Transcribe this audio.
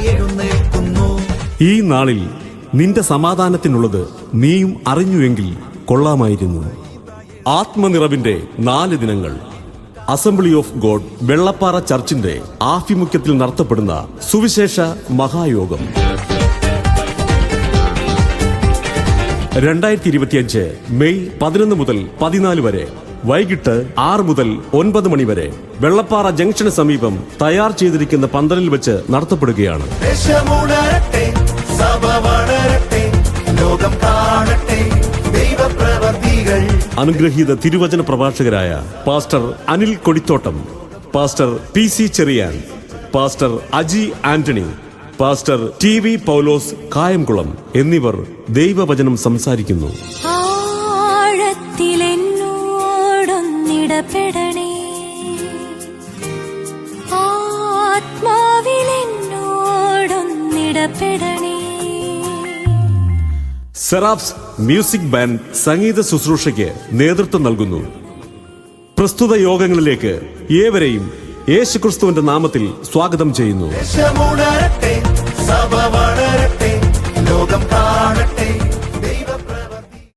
എഴുന്നേൽക്കുന്നു. ഈ നാളിൽ നിന്റെ സമാധാനത്തിനുള്ളത് നീയും അറിഞ്ഞുവെങ്കിൽ കൊള്ളാമായിരുന്നു. ആത്മനിറവിന്റെ 4 ദിനങ്ങൾ അസംബ്ലി ഓഫ് ഗോഡ് വെള്ളപ്പാറ ചർച്ചിന്റെ ആഭിമുഖ്യത്തിൽ നടത്തപ്പെടുന്ന സുവിശേഷ മഹായോഗം 2025 മെയ് 11 മുതൽ 14 വരെ വൈകിട്ട് 6 മുതൽ 9 മണി വരെ വെള്ളപ്പാറ ജംഗ്ഷന് സമീപം തയ്യാർ ചെയ്തിരിക്കുന്ന പന്തലിൽ വെച്ച് നടത്തപ്പെടുകയാണ്. അനുഗ്രഹീത തിരുവചന പ്രഭാഷകരായ pastor Anil Kodithottam, pastor PC Cherian, pastor Aji Antony, pastor TV Paulose Kayamkulam എന്നിവർ ദൈവവചനം സംസാരിക്കുന്നു. ആഴത്തിലെന്നോടൊന്നിടപെടണേ, ആത്മാവിലെന്നോടൊന്നിടപെടണേ. സെറാഫ്സ് മ്യൂസിക് ബാൻഡ് സംഗീത ശുശ്രൂഷയ്ക്ക് നേതൃത്വം നൽകുന്നു. പ്രസ്തുത യോഗങ്ങളിലേക്ക് ഏവരെയും യേശുക്രിസ്തുവിന്റെ നാമത്തിൽ സ്വാഗതം ചെയ്യുന്നു. സഭ വളരട്ടെ, ലോകം കാണട്ടെ.